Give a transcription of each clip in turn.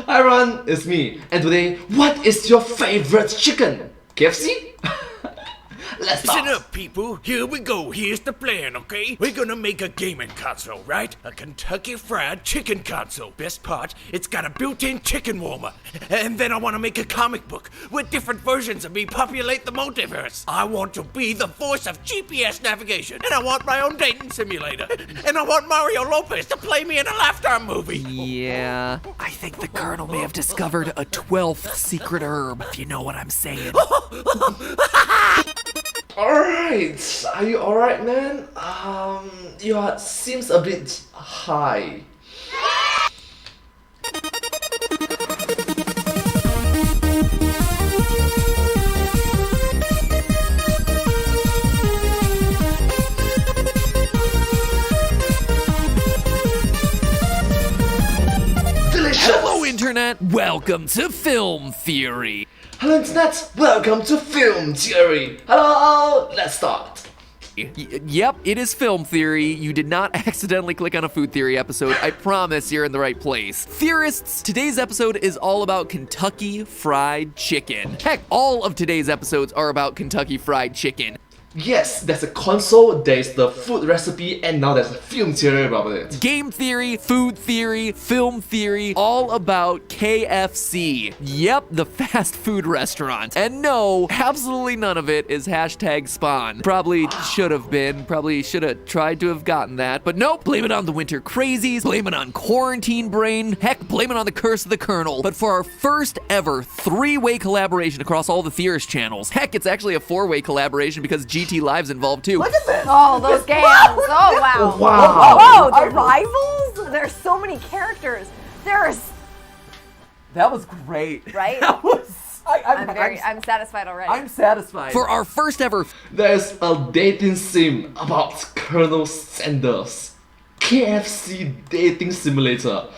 Hi everyone, it's me. And today, what is your favorite chicken? KFC? Let's start. Listen up, people. Here we go. Here's the plan, okay? We're gonna make a gaming console, right? A Kentucky Fried Chicken console. Best part, it's got a built-in chicken warmer. And then I want to make a comic book with different versions of me populate the multiverse. I want to be the voice of GPS navigation. And I want my own dating simulator. And I want Mario Lopez to play me in a Lifetime movie. Yeah, I think the Colonel may have discovered a 12th secret herb, if you know what I'm saying. Alright, are you alright, man? Your heart seems a bit high. Delicious! Hello, Internet! Welcome to Film Theory! Hello Internet, welcome to Film Theory. Hello, let's start. Yep, it is Film Theory. You did not accidentally click on a food theory episode. I promise you're in the right place. Theorists, today's episode is all about Kentucky Fried Chicken. Heck, all of today's episodes are about Kentucky Fried Chicken. Yes, there's a console, there's the food recipe, and now there's a film theory about it. Game theory, food theory, film theory, all about KFC. Yep, the fast food restaurant. And no, absolutely none of it is hashtag spawn. Probably should have been, probably should have tried to have gotten that, but nope. Blame it on the winter crazies, blame it on quarantine brain, heck, blame it on the curse of the Colonel. But for our first ever 3-way collaboration across all the Theorist channels, heck, it's actually a 4-way collaboration because GT Live's involved too. Look at this! Oh, those games! Oh, wow! Wow! Whoa, the rivals? There's so many characters. There's... That was great. Right? That was... I'm satisfied already. I'm satisfied. For our first ever... There's a dating sim about Colonel Sanders. KFC dating simulator.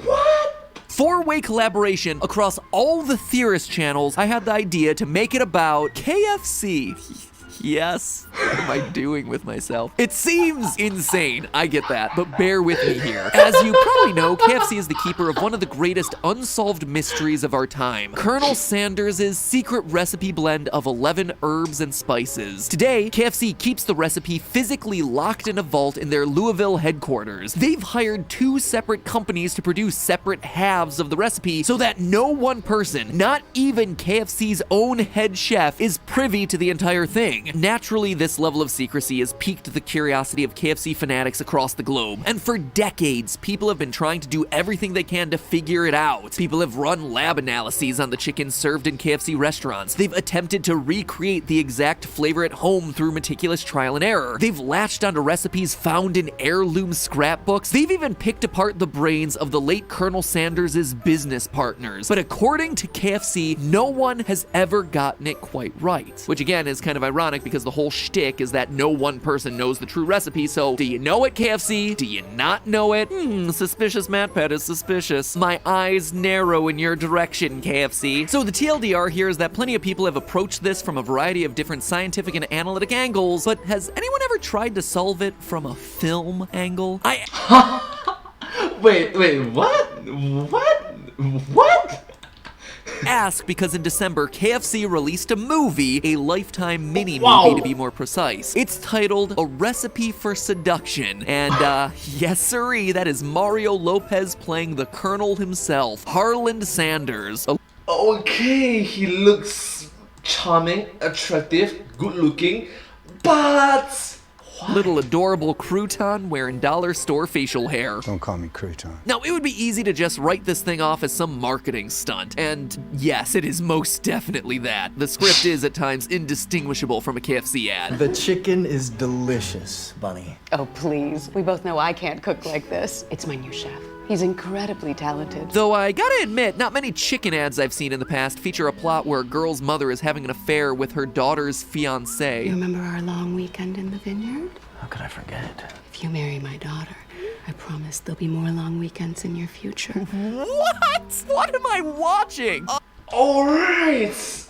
What? 4-way collaboration across all the Theorist channels, I had the idea to make it about KFC. Yes. What am I doing with myself? It seems insane, I get that, but bear with me here. As you probably know, KFC is the keeper of one of the greatest unsolved mysteries of our time, Colonel Sanders' secret recipe blend of 11 herbs and spices. Today, KFC keeps the recipe physically locked in a vault in their Louisville headquarters. They've hired 2 separate companies to produce separate halves of the recipe so that no one person, not even KFC's own head chef, is privy to the entire thing. Naturally, this level of secrecy has piqued the curiosity of KFC fanatics across the globe, and for decades, people have been trying to do everything they can to figure it out. People have run lab analyses on the chicken served in KFC restaurants. They've attempted to recreate the exact flavor at home through meticulous trial and error. They've latched onto recipes found in heirloom scrapbooks. They've even picked apart the brains of the late Colonel Sanders' business partners. But according to KFC, no one has ever gotten it quite right, which again is kind of ironic because the whole shtick is that no one person knows the true recipe, so do you know it, KFC? Do you not know it? Suspicious MatPat is suspicious. My eyes narrow in your direction, KFC. So the TLDR here is that plenty of people have approached this from a variety of different scientific and analytic angles, but has anyone ever tried to solve it from a film angle? Wait, what? What? Ask because in December, KFC released a movie, a Lifetime mini-movie to be more precise. It's titled A Recipe for Seduction, and yes sirree, that is Mario Lopez playing the Colonel himself, Harland Sanders. Okay, he looks charming, attractive, good looking, but... What? Little adorable crouton wearing dollar store facial hair. Don't call me crouton. Now, it would be easy to just write this thing off as some marketing stunt, and yes, it is most definitely that. The script is at times indistinguishable from a KFC ad. The chicken is delicious, Bunny. Oh, please. We both know I can't cook like this. It's my new chef. He's incredibly talented. Though I gotta admit, not many chicken ads I've seen in the past feature a plot where a girl's mother is having an affair with her daughter's fiancé. You remember our long weekend in the vineyard? How could I forget? If you marry my daughter, I promise there'll be more long weekends in your future. What? What am I watching? Alright,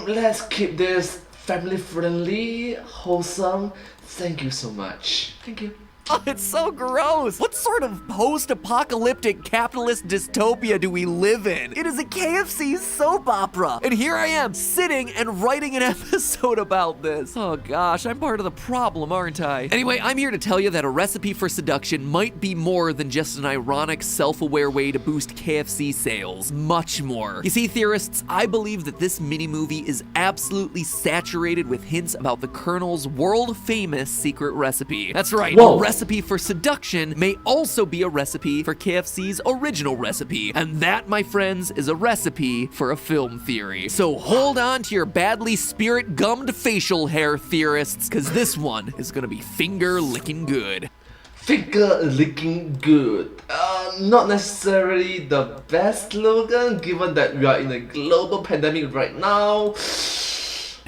let's keep this family friendly, wholesome. Thank you so much. Thank you. Oh, it's so gross. What sort of post-apocalyptic capitalist dystopia do we live in? It is a KFC soap opera. And here I am, sitting and writing an episode about this. Oh gosh, I'm part of the problem, aren't I? Anyway, I'm here to tell you that A Recipe for Seduction might be more than just an ironic, self-aware way to boost KFC sales. Much more. You see, theorists, I believe that this mini-movie is absolutely saturated with hints about the Colonel's world-famous secret recipe. That's right, Whoa. A Recipe for Seduction may also be a recipe for KFC's original recipe. And that, my friends, is a recipe for a film theory. So hold on to your badly spirit-gummed facial hair, theorists, because this one is gonna be finger-licking good. Finger licking good. Not necessarily the best slogan given that we are in a global pandemic right now.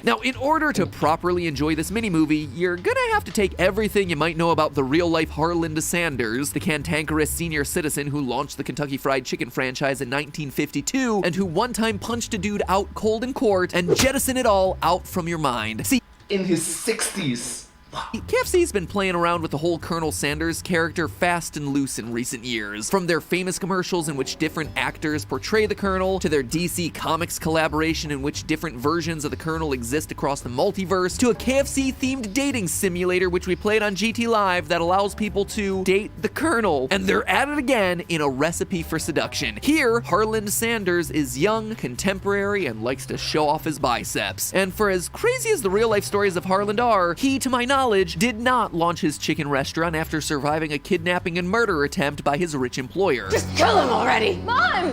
Now, in order to properly enjoy this mini-movie, you're gonna have to take everything you might know about the real-life Harland Sanders, the cantankerous senior citizen who launched the Kentucky Fried Chicken franchise in 1952, and who one time punched a dude out cold in court, and jettison it all out from your mind. See, In his 60s. KFC's been playing around with the whole Colonel Sanders character fast and loose in recent years. From their famous commercials in which different actors portray the Colonel, to their DC Comics collaboration in which different versions of the Colonel exist across the multiverse, to a KFC-themed dating simulator which we played on GT Live that allows people to date the Colonel. And they're at it again in A Recipe for Seduction. Here, Harland Sanders is young, contemporary, and likes to show off his biceps. And for as crazy as the real-life stories of Harland are, he, to my knowledge, did not launch his chicken restaurant after surviving a kidnapping and murder attempt by his rich employer. Just kill him already. Mom!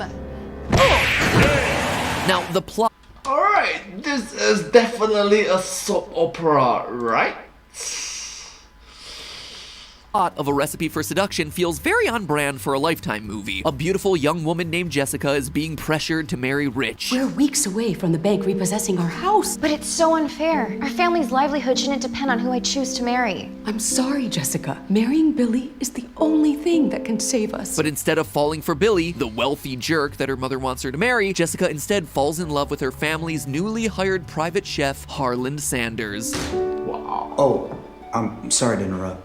Now, the plot Alright, this is definitely a soap opera, right? of A Recipe for Seduction feels very on brand for a Lifetime movie. A beautiful young woman named Jessica is being pressured to marry rich. We're weeks away from the bank repossessing our house. But it's so unfair. Our family's livelihood shouldn't depend on who I choose to marry. I'm sorry, Jessica. Marrying Billy is the only thing that can save us. But instead of falling for Billy, the wealthy jerk that her mother wants her to marry, Jessica instead falls in love with her family's newly hired private chef, Harland Sanders. Oh, I'm sorry to interrupt.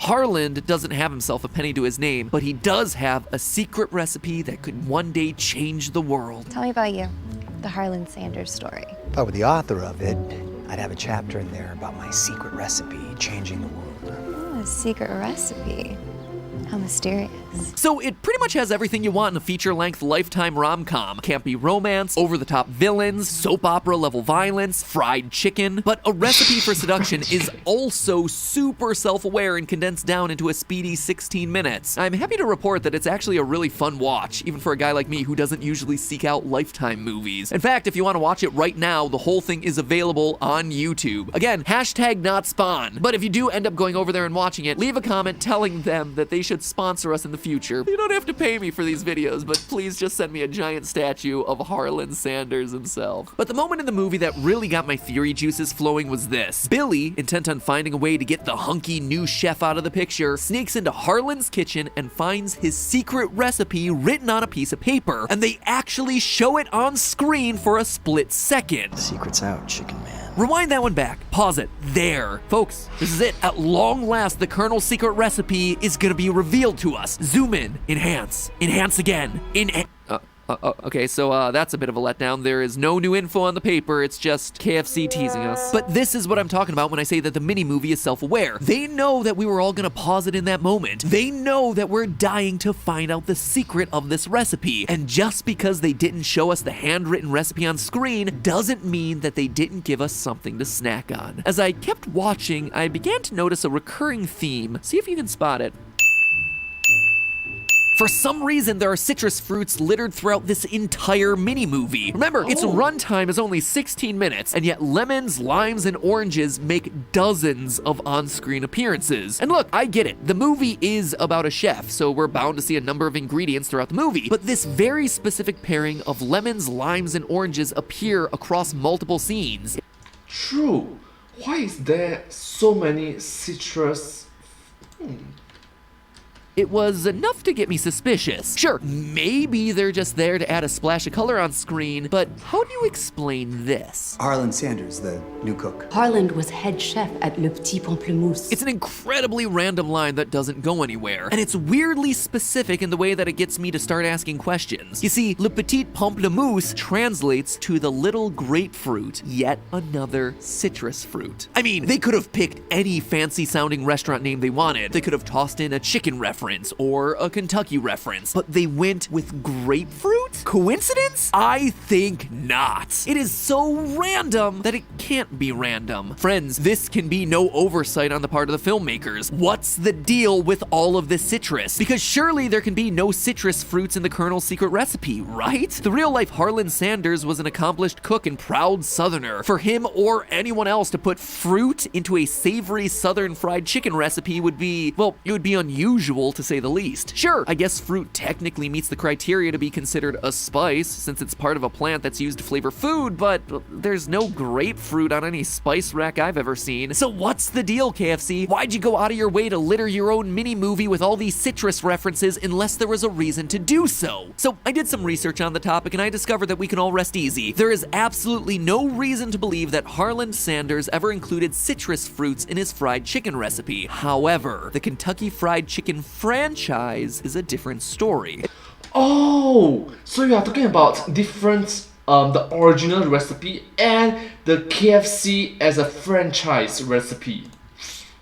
Harland doesn't have himself a penny to his name, but he does have a secret recipe that could one day change the world. Tell me about you, the Harland Sanders story. If I were the author of it, I'd have a chapter in there about my secret recipe changing the world. Oh, a secret recipe. How mysterious. So it pretty much has everything you want in a feature-length Lifetime rom-com. Campy romance, over-the-top villains, soap opera-level violence, fried chicken. But A Recipe for Seduction is also super self-aware and condensed down into a speedy 16 minutes. I'm happy to report that it's actually a really fun watch, even for a guy like me who doesn't usually seek out Lifetime movies. In fact, if you want to watch it right now, the whole thing is available on YouTube. Again, #NotSpawn. But if you do end up going over there and watching it, leave a comment telling them that they should sponsor us in the future. You don't have to pay me for these videos, but please just send me a giant statue of Harland Sanders himself. But the moment in the movie that really got my theory juices flowing was this. Billy, intent on finding a way to get the hunky new chef out of the picture, sneaks into Harland's kitchen and finds his secret recipe written on a piece of paper. And they actually show it on screen for a split second. Secret's out, chicken man. Rewind that one back. Pause it. There. Folks, this is it. At long last, the Colonel's secret recipe is gonna be revealed to us. Zoom in. Enhance. Enhance again. Okay, so that's a bit of a letdown. There is no new info on the paper, it's just KFC teasing us. But this is what I'm talking about when I say that the mini-movie is self-aware. They know that we were all gonna pause it in that moment. They know that we're dying to find out the secret of this recipe. And just because they didn't show us the handwritten recipe on screen doesn't mean that they didn't give us something to snack on. As I kept watching, I began to notice a recurring theme. See if you can spot it. For some reason, there are citrus fruits littered throughout this entire mini-movie. Remember, its runtime is only 16 minutes, and yet lemons, limes, and oranges make dozens of on-screen appearances. And look, I get it. The movie is about a chef, so we're bound to see a number of ingredients throughout the movie. But this very specific pairing of lemons, limes, and oranges appear across multiple scenes. True. Why is there so many citrus? it was enough to get me suspicious. Sure, maybe they're just there to add a splash of color on screen, but how do you explain this? Harlan Sanders, the new cook. Harlan was head chef at Le Petit Pamplemousse. It's an incredibly random line that doesn't go anywhere, and it's weirdly specific in the way that it gets me to start asking questions. You see, Le Petit Pamplemousse translates to the little grapefruit, yet another citrus fruit. I mean, they could have picked any fancy-sounding restaurant name they wanted. They could have tossed in a chicken reference or a Kentucky reference, but they went with grapefruit? Coincidence? I think not. It is so random that it can't be random. Friends, this can be no oversight on the part of the filmmakers. What's the deal with all of this citrus? Because surely there can be no citrus fruits in the Colonel's secret recipe, right? The real-life Harlan Sanders was an accomplished cook and proud Southerner. For him or anyone else to put fruit into a savory Southern fried chicken recipe would be, well, it would be unusual to say the least. Sure, I guess fruit technically meets the criteria to be considered a spice since it's part of a plant that's used to flavor food, but there's no grapefruit on any spice rack I've ever seen. So what's the deal, KFC? Why'd you go out of your way to litter your own mini-movie with all these citrus references unless there was a reason to do so? So I did some research on the topic and I discovered that we can all rest easy. There is absolutely no reason to believe that Harlan Sanders ever included citrus fruits in his fried chicken recipe. However, the Kentucky Fried Chicken franchise is a different story. Oh, so you are talking about different, the original recipe and the KFC as a franchise recipe.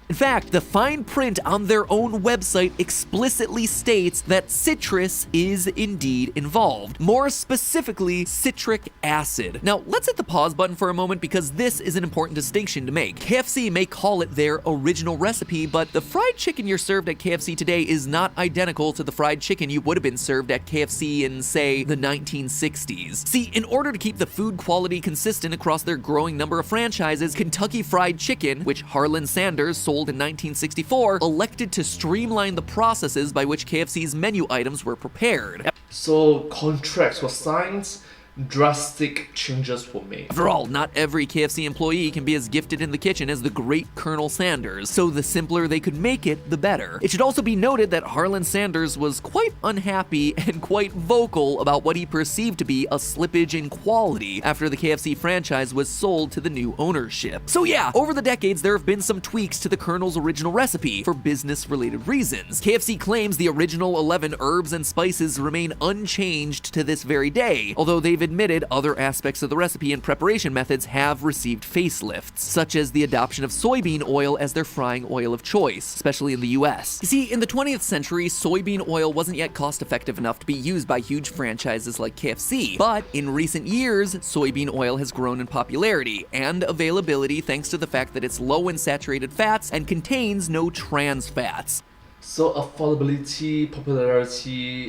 In fact, the fine print on their own website explicitly states that citrus is indeed involved. More specifically, citric acid. Now, let's hit the pause button for a moment because this is an important distinction to make. KFC may call it their original recipe, but the fried chicken you're served at KFC today is not identical to the fried chicken you would have been served at KFC in, say, the 1960s. See, in order to keep the food quality consistent across their growing number of franchises, Kentucky Fried Chicken, which Harlan Sanders sold in 1964, elected to streamline the processes by which KFC's menu items were prepared. So contracts were signed, drastic changes were made. After all, not every KFC employee can be as gifted in the kitchen as the great Colonel Sanders, so the simpler they could make it, the better. It should also be noted that Harlan Sanders was quite unhappy and quite vocal about what he perceived to be a slippage in quality after the KFC franchise was sold to the new ownership. So yeah, over the decades there have been some tweaks to the Colonel's original recipe for business-related reasons. KFC claims the original 11 herbs and spices remain unchanged to this very day, although they've admitted other aspects of the recipe and preparation methods have received facelifts, such as the adoption of soybean oil as their frying oil of choice, especially in the US. You see, in the 20th century, soybean oil wasn't yet cost-effective enough to be used by huge franchises like KFC, but in recent years, soybean oil has grown in popularity and availability thanks to the fact that it's low in saturated fats and contains no trans fats. So affordability, popularity,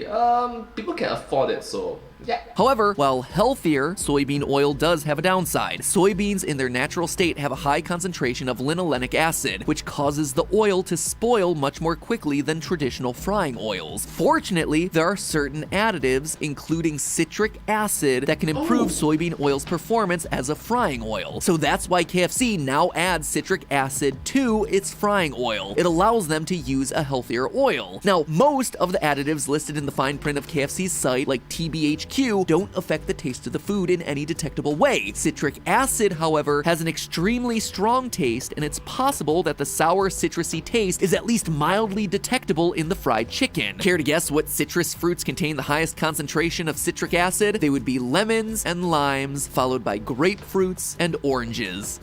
people can afford it, so yeah. However, while healthier, soybean oil does have a downside. Soybeans in their natural state have a high concentration of linolenic acid, which causes the oil to spoil much more quickly than traditional frying oils. Fortunately, there are certain additives, including citric acid, that can improve soybean oil's performance as a frying oil. So that's why KFC now adds citric acid to its frying oil. It allows them to use a healthier oil. Now, most of the additives listed in the fine print of KFC's site, like TBHQ, don't affect the taste of the food in any detectable way. Citric acid, however, has an extremely strong taste, and it's possible that the sour citrusy taste is at least mildly detectable in the fried chicken. Care to guess what citrus fruits contain the highest concentration of citric acid? They would be lemons and limes, followed by grapefruits and oranges.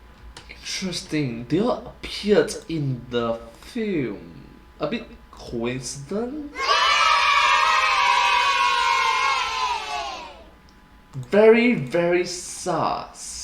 Interesting. They all appeared in the film. A bit coincident? Very, very sus.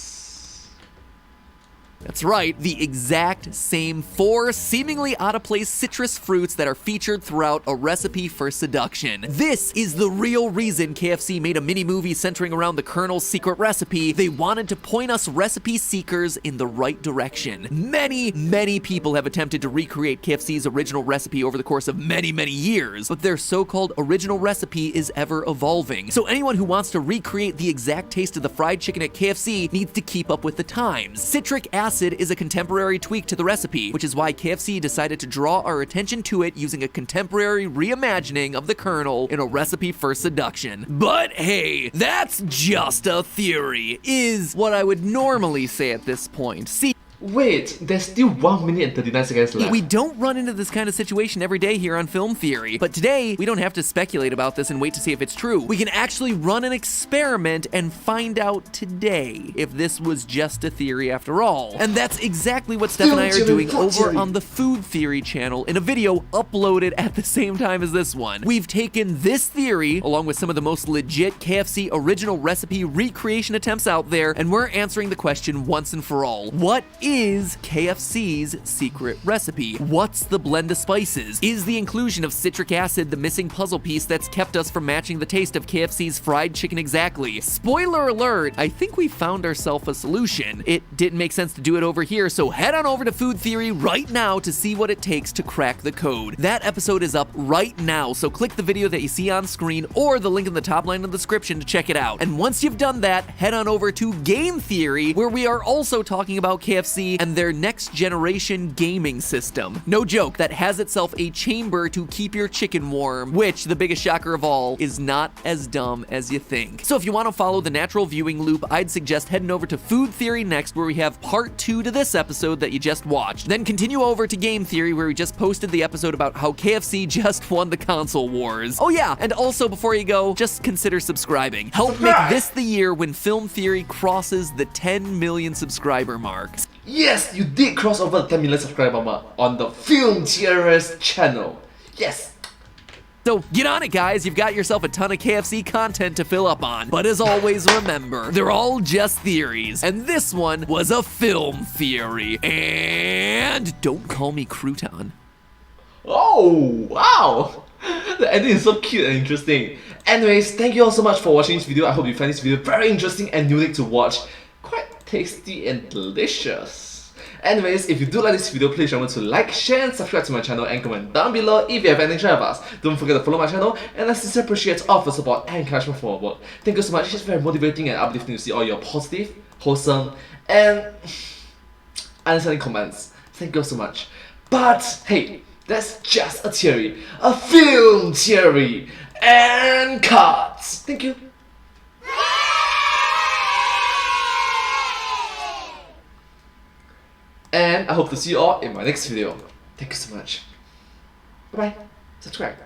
That's right, the exact same 4 seemingly out-of-place citrus fruits that are featured throughout A Recipe for Seduction. This is the real reason KFC made a mini-movie centering around the Colonel's secret recipe. They wanted to point us recipe seekers in the right direction. Many people have attempted to recreate KFC's original recipe over the course of many years, but their so-called original recipe is ever evolving. So anyone who wants to recreate the exact taste of the fried chicken at KFC needs to keep up with the times. Citric acid acid is a contemporary tweak to the recipe, which is why KFC decided to draw our attention to it using a contemporary reimagining of the kernel in a recipe for seduction. But hey, that's just a theory, is what I would normally say at this point. See, Wait, there's still 1 minute and 39 seconds left. we don't run into this kind of situation every day here on Film Theory, but today we don't have to speculate about this and wait to see if it's true. We can actually run an experiment and find out today if this was just a theory after all. And that's exactly what Steph and I are doing over on the Food Theory channel in a video uploaded at the same time as this one. We've taken this theory, along with some of the most legit KFC original recipe recreation attempts out there, and we're answering the question once and for all. What is KFC's secret recipe? What's the blend of spices? Is the inclusion of citric acid the missing puzzle piece that's kept us from matching the taste of KFC's fried chicken exactly? Spoiler alert, I think we found ourselves a solution. It didn't make sense to do it over here, so head on over to Food Theory right now to see what it takes to crack the code. That episode is up right now, so click the video that you see on screen or the link in the top line of the description to check it out. And once you've done that, head on over to Game Theory, where we are also talking about KFC and their next generation gaming system. No joke, that has itself a chamber to keep your chicken warm, which, the biggest shocker of all, is not as dumb as you think. So if you want to follow the natural viewing loop, I'd suggest heading over to Food Theory next, where we have part 2 to this episode that you just watched. Then continue over to Game Theory, where we just posted the episode about how KFC just won the console wars. Oh yeah, and also before you go, just consider subscribing. Help make this the year when Film Theory crosses the 10 million subscriber mark. Yes, you did cross over the 10 million subscriber mark on the Film Theorists channel. Yes. So get on it, guys. You've got yourself a ton of KFC content to fill up on. But as always, remember, they're all just theories. And this one was a film theory. And don't call me Crouton. Oh, wow. The ending is so cute and interesting. Anyways, thank you all so much for watching this video. I hope you find this video very interesting and unique to watch. Quite tasty and delicious. Anyways, if you do like this video, please remember to like, share and subscribe to my channel and comment down below if you have anything to share with us. Don't forget to follow my channel, and I sincerely appreciate all of the support and encouragement for my work. Thank you so much. It's very motivating and uplifting to see all your positive, wholesome and understanding comments. Thank you so much. But hey, that's just a theory. A film theory. And cuts. Thank you. And I hope to see you all in my next video. Thank you so much. Bye bye. Subscribe.